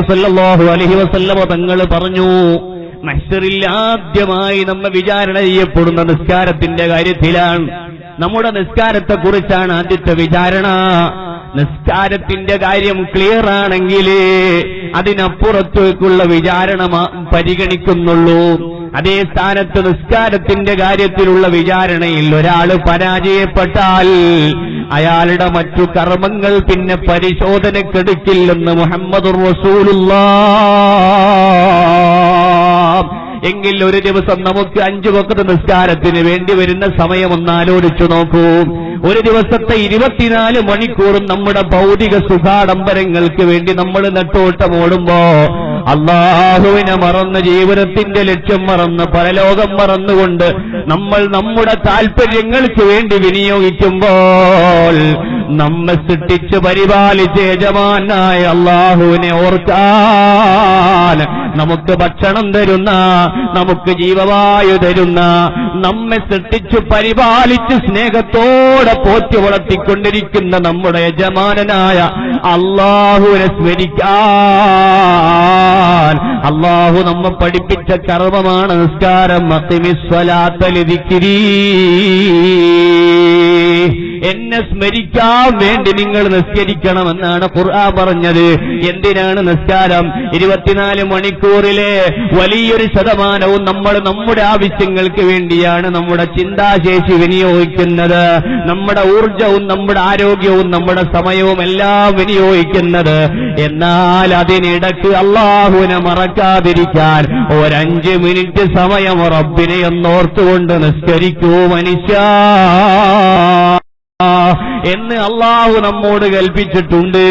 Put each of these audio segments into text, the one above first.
സല്ലല്ലാഹു അലൈഹി വസല്ലം തങ്ങൾ പറഞ്ഞു, മഹ്ശറിൽ ആദ്യമായി നമ്മെ വിചാരണ ചെയ്യപ്പെടുന്ന നിസ്കാരത്തിന്റെ കാര്യത്തിലാണ്. നമ്മുടെ നിസ്കാരത്തെക്കുറിച്ചാണ് ആദ്യത്തെ വിചാരണ. നിസ്കാരത്തിന്റെ കാര്യം ക്ലിയർ ആണെങ്കിൽ അതിനപ്പുറത്തേക്കുള്ള വിചാരണ പരിഗണിക്കുന്നുള്ളൂ. അതേ സ്ഥാനത്ത് നിസ്കാരത്തിന്റെ കാര്യത്തിലുള്ള വിചാരണയിൽ ഒരാൾ പരാജയപ്പെട്ടാൽ അയാളുടെ മറ്റു കർമ്മങ്ങൾ പിന്നെ പരിശോധനക്കെടുക്കില്ലെന്ന് മുഹമ്മദുർ റസൂലുള്ളാഹ്. എങ്കിൽ ഒരു ദിവസം നമുക്ക് 5 വഖ്ത് നിസ്കാരത്തിന് വേണ്ടി വരുന്ന സമയം ഒന്നാലോചിച്ചു നോക്കൂ. ഒരു ദിവസത്തെ 24 മണിക്കൂറും നമ്മുടെ ഭൗതിക സുഖാഡംബരങ്ങൾക്ക് വേണ്ടി നമ്മൾ നെട്ടോട്ടമോടുമ്പോ അല്ലാഹുവിനെ മറന്ന്, ജീവിതത്തിന്റെ ലക്ഷ്യം മറന്ന്, പരലോകം മറന്നുകൊണ്ട് നമ്മൾ നമ്മുടെ താൽപര്യങ്ങൾക്ക് വേണ്ടി വിനിയോഗിക്കുമ്പോൾ നമ്മെ സൃഷ്ടിച്ച് പരിപാലിച്ച് യജമാനായ അല്ലാഹുവിനെ ഓർക്കാൻ, നമുക്ക് ഭക്ഷണം തരുന്ന, നമുക്ക് ജീവവായു തരുന്ന, നമ്മെ സൃഷ്ടിച്ച് പരിപാലിച്ച് സ്നേഹത്തോടെ പോറ്റി വളർത്തിക്കൊണ്ടിരിക്കുന്ന നമ്മുടെ യജമാനനായ അല്ലാഹുവിനെ സ്മരിക്കാൻ അല്ലാഹു നമ്മെ പഠിപ്പിച്ച കർമ്മമാണ് നിസ്കാരം. അഖിമിസ്സലാത്ത ലിദിക്രി, എന്നെ സ്മരിക്കാൻ വേണ്ടി നിങ്ങൾ നിസ്കരിക്കണമെന്നാണ് ഖുർആൻ പറഞ്ഞത്. എന്തിനാണ് നിസ്കാരം? 24 മണിക്കൂറിലെ വലിയൊരു ശതമാനവും നമ്മൾ നമ്മുടെ ആവശ്യങ്ങൾക്ക് വേണ്ടിയാണ് നമ്മുടെ ചിന്താശേഷി വിനിയോഗിക്കുന്നത്, നമ്മുടെ ഊർജവും നമ്മുടെ ആരോഗ്യവും നമ്മുടെ സമയവും എല്ലാം വിനിയോഗിക്കുന്നത്. എന്നാൽ അതിനിടക്ക് അല്ലാഹുവിനെ മറക്കാതിരിക്കാൻ 5 മിനിറ്റ് സമയം റബ്ബിനെ ഒന്നോർത്തുകൊണ്ട് നിസ്കരിക്കൂ മനുഷ്യ എന്ന് അല്ലാഹു നമ്മോട് കൽപ്പിച്ചിട്ടുണ്ട്.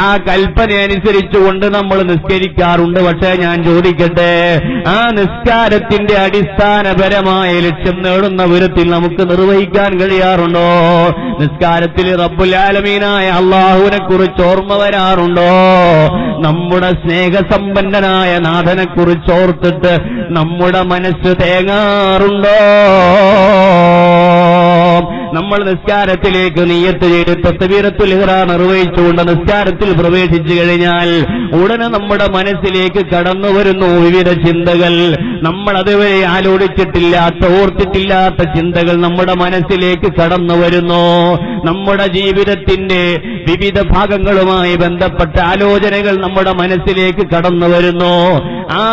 ആ കൽപ്പന അനുസരിച്ചുകൊണ്ട് നമ്മൾ നിസ്കരിക്കാറുണ്ട്. പക്ഷേ ഞാൻ ചോദിക്കട്ടെ, ആ നിസ്കാരത്തിന്റെ അടിസ്ഥാനപരമായ ലക്ഷ്യം നേടുന്ന വിധത്തിൽ നമുക്ക് നിർവഹിക്കാൻ കഴിയാറുണ്ടോ? നിസ്കാരത്തിൽ റബ്ബുൽ ആലമീനായ അല്ലാഹുവിനെ കുറിച്ച് ഓർമ്മ വരാറുണ്ടോ? നമ്മുടെ സ്നേഹസമ്പന്നനായ നാഥനെ കുറിച്ച് ഓർത്തിട്ട് നമ്മുടെ മനസ്സ് തേങ്ങാറുണ്ടോ? നമ്മൾ നിസ്കാരത്തിലേക്ക് നിയ്യത്ത് ചെയ്ത് തക്ബീറത്തുൽ ഇഹ്റാം നിർവഹിച്ചുകൊണ്ട് നിസ്കാരത്തിൽ പ്രവേശിച്ചു കഴിഞ്ഞാൽ ഉടനെ നമ്മുടെ മനസ്സിലേക്ക് കടന്നു വരുന്നു വിവിധ ചിന്തകൾ. നമ്മൾ അതുവരെ ആലോചിച്ചിട്ടില്ലാത്ത, ഓർത്തിട്ടില്ലാത്ത ചിന്തകൾ നമ്മുടെ മനസ്സിലേക്ക് കടന്നു വരുന്നു. നമ്മുടെ ജീവിതത്തിന്റെ വിവിധ ഭാഗങ്ങളുമായി ബന്ധപ്പെട്ട ആലോചനകൾ നമ്മുടെ മനസ്സിലേക്ക് കടന്നു വരുന്നു. ആ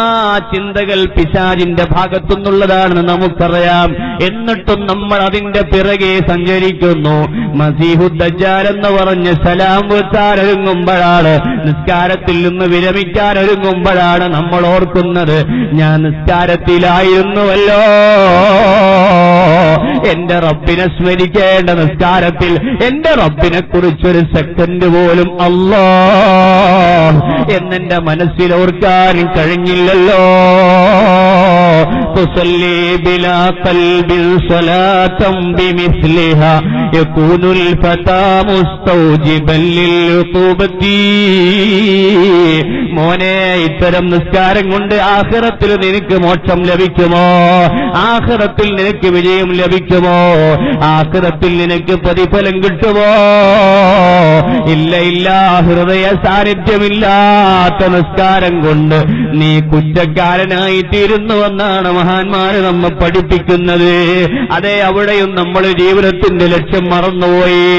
ചിന്തകൾ പിശാചിന്റെ ഭാഗത്തുനിന്നുള്ളതാണെന്ന് നമുക്കറിയാം. എന്നിട്ടും നമ്മൾ അതിന്റെ പിറകെ സഞ്ചരിക്കുന്നു. മസീഹുദ് ദജ്ജാൽ എന്ന് പറഞ്ഞ് സലാം വെച്ചാൻ ഒരുങ്ങുമ്പോഴാണ്, നിസ്കാരത്തിൽ നിന്ന് വിരമിക്കാൻ ഒരുങ്ങുമ്പോഴാണ് നമ്മൾ ഓർക്കുന്നത്, ഞാൻ നിസ്കാരത്തിലായിരുന്നുവല്ലോ, എന്റെ റബ്ബിനെ സ്മരിക്കേണ്ട നിസ്കാരത്തിൽ എന്റെ റബ്ബിനെ കുറിച്ചൊരു സെക്കൻഡ് പോലും അല്ലാഹ് എന്നെന്റെ മനസ്സിൽ ഓർക്കാൻ കഴിഞ്ഞില്ലല്ലോ. തുസല്ലി ബിലാ ഖൽബിൻ സ്വലാതൻ ബിമിസ്ലിഹാ യകൂനുൽ ഫതാ മുസ്തൗജിബൻ ലിൽഖുബതി. മോനെ, ഇത്തരം നിസ്കാരം കൊണ്ട് ആഖിറത്തിൽ നിനക്ക് മോക്ഷം ലഭിക്കുമോ? ആഖിറത്തിൽ നിനക്ക് വിജയം ലഭിക്കുമോ? ആഖിറത്തിൽ നിനക്ക് പ്രതിഫലം കിട്ടുമോ? ഇല്ല ഇല്ല. ഹൃദയ സാന്നിധ്യമില്ലാത്ത നിസ്കാരം കൊണ്ട് നീ കുറ്റക്കാരനായി തീരുന്നുവെന്നാണ് മഹാന്മാര് നമ്മെ പഠിപ്പിക്കുന്നത്. അതെ, അവിടെയും നമ്മൾ ജീവിതത്തിന്റെ ലക്ഷ്യം മറന്നുപോയി.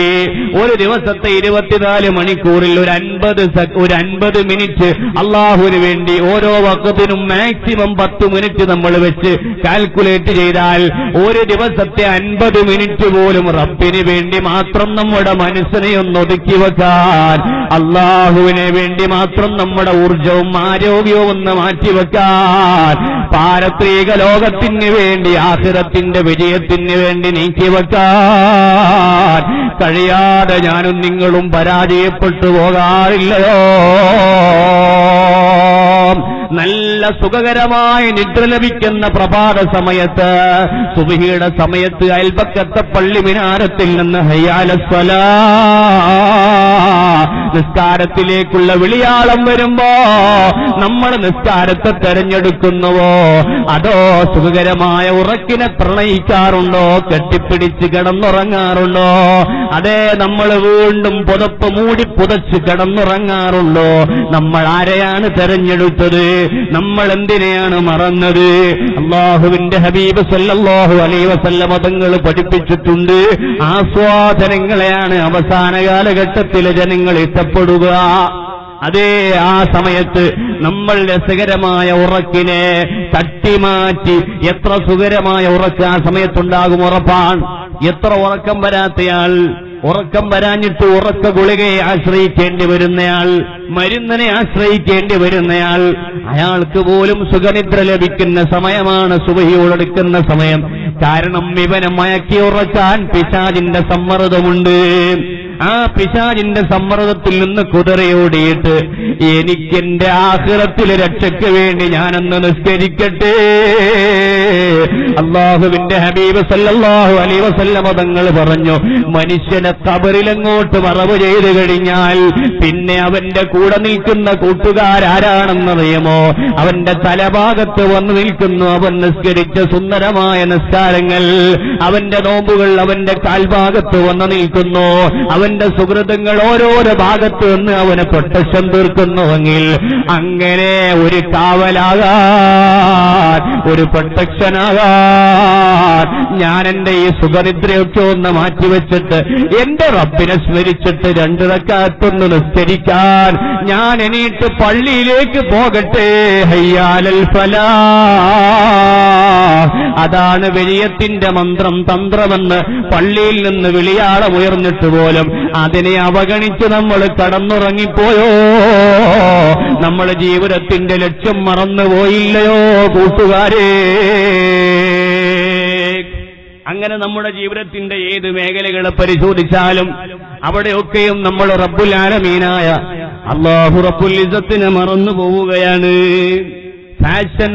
ഒരു ദിവസത്തെ 24 മണിക്കൂറിൽ ഒരു 50 മിനിറ്റ് അള്ളാഹുവിന് വേണ്ടി ഓരോ വഖത്തിനും മാക്സിമം 10 മിനിറ്റ് നമ്മൾ വെച്ച് കാൽക്കുലേറ്റ് ചെയ്താൽ ഒരു ദിവസത്തെ 50 മിനിറ്റ് പോലും റബ്ബിന് വേണ്ടി മാത്രം നമ്മുടെ മനസ്സിനെ ഒന്ന് ഒതുക്കി വെക്കാൻ, അള്ളാഹുവിനെ വേണ്ടി മാത്രം നമ്മുടെ ഊർജവും ആരോഗ്യവും ഒന്ന് മാറ്റിവെക്കാൻ, പാരത്രിക ലോകത്തിന് വേണ്ടി ആഖിറത്തിന്റെ വിജയത്തിന് വേണ്ടി നീക്കിവെക്കാൻ കഴിയാതെ ഞാനും നിങ്ങളും പരാജയപ്പെട്ടു പോകാറില്ലയോ? നല്ല സുഖകരമായി നിദ്ര ലഭിക്കുന്ന പ്രഭാത സമയത്ത്, സുബ്ഹിയുടെ സമയത്ത് അയൽപക്കത്തെ പള്ളി മിനാരത്തിൽ നിന്ന് ഹയ്യ അലസ്സലാ നിസ്കാരത്തിലേക്കുള്ള വിളിയാളം വരുമ്പോ നമ്മൾ നിസ്കാരത്തെ തെരഞ്ഞെടുക്കുന്നുവോ അതോ സുഖകരമായ ഉറക്കിനെ പ്രണയിക്കാറുണ്ടോ, കെട്ടിപ്പിടിച്ച് കിടന്നുറങ്ങാറുണ്ടോ, അതേ നമ്മൾ വീണ്ടും പുതപ്പ് മൂടി പുതച്ച് കിടന്നുറങ്ങാറുണ്ടോ? നമ്മൾ ആരെയാണ് തെരഞ്ഞെടുത്തത്? നമ്മൾ എന്തിനെയാണ് മറന്നത്? അല്ലാഹുവിന്റെ ഹബീബ് സല്ലല്ലാഹു അലൈഹി വസല്ലം തങ്ങൾ പഠിപ്പിച്ചിട്ടുണ്ട്, ആസ്വാദനങ്ങളെയാണ് അവസാന കാലഘട്ടത്തിലെ ജനങ്ങൾ ഇഷ്ടപ്പെടുക. അതേ ആ സമയത്ത് നമ്മൾ രസകരമായ ഉറക്കിനെ തട്ടിമാറ്റി, എത്ര സുഖകരമായ ഉറക്ക് ആ സമയത്തുണ്ടാകും ഉറപ്പാണ്. എത്ര ഉറക്കം വരാത്തയാൾ, ഉറക്കം വരാഞ്ഞിട്ട് ഉറക്ക ഗുളികയെ ആശ്രയിക്കേണ്ടി വരുന്നയാൾ, മരുന്നിനെ ആശ്രയിക്കേണ്ടി വരുന്നയാൾ, അയാൾക്ക് പോലും സുഖനിദ്ര ലഭിക്കുന്ന സമയമാണ് സുബഹിയോടെടുക്കുന്ന സമയം. കാരണം ഇവനെ മയക്കി ഉറക്കാൻ പിശാചിന്റെ സമ്മർദ്ദമുണ്ട്. ആ പിശാചിന്റെ സമ്മർദ്ദത്തിൽ നിന്ന് കുതിരയോടിയിട്ട് എനിക്കെന്റെ ആഖിറത്തിലെ രക്ഷയ്ക്ക് വേണ്ടി ഞാനൊന്ന് നിസ്കരിക്കട്ടെ. അല്ലാഹുവിന്റെ ഹബീബ് സല്ലല്ലാഹു അലൈഹി വസല്ലം തങ്ങൾ പറഞ്ഞു, മനുഷ്യനെ ഖബറിലങ്ങോട്ട് മറവ് ചെയ്തു കഴിഞ്ഞാൽ പിന്നെ അവന്റെ കൂടെ നിൽക്കുന്ന കൂട്ടുകാരാരാണെന്നറിയുമോ? അവന്റെ തലഭാഗത്ത് വന്നു നിൽക്കുന്നു അവൻ നിസ്കരിച്ച സുന്ദരമായ നിസ്കാരങ്ങൾ, അവന്റെ നോമ്പുകൾ അവന്റെ കാൽഭാഗത്ത് വന്നു നിൽക്കുന്നു, അവന്റെ സുഹൃത്തുക്കൾ ഓരോരോ ഭാഗത്ത് നിന്ന് അവന് പ്രൊട്ടക്ഷൻ തീർക്കുന്നുവെങ്കിൽ അങ്ങനെ ഒരു കാവലാകാൻ, ഒരു പ്രൊട്ടക്ഷനാകാൻ ഞാൻ എന്റെ ഈ സുഖനിദ്രയൊക്കെ ഒന്ന് മാറ്റിവെച്ചിട്ട് എന്റെ റബ്ബിനെ സ്മരിച്ചിട്ട് 2 റക്അത്തൊന്ന് നിസ്കരിക്കാൻ ഞാൻ എണീറ്റ് പള്ളിയിലേക്ക് പോകട്ടെ. ഹയ്യാലൽ ഫലാഹ്, അതാണ് വിജയത്തിന്റെ മന്ത്രം, തന്ത്രമെന്ന് പള്ളിയിൽ നിന്ന് വിളിയാളമുയർന്നിട്ട് പോലും അതിനെ അവഗണിച്ച് നമ്മൾ കടന്നുറങ്ങിപ്പോയോ? നമ്മുടെ ജീവിതത്തിന്റെ ലക്ഷ്യം മറന്നുപോയില്ലയോ കൂട്ടുകാരേ? അങ്ങനെ നമ്മുടെ ജീവിതത്തിന്റെ ഏത് മേഖലകളെ പരിശോധിച്ചാലും അവിടെയൊക്കെയും നമ്മൾ റബ്ബുൽ ആലമീനായ അല്ലാഹു റബ്ബുൽ ഇസ്സത്തിനെ മറന്നു പോവുകയാണ്. ഫാഷൻ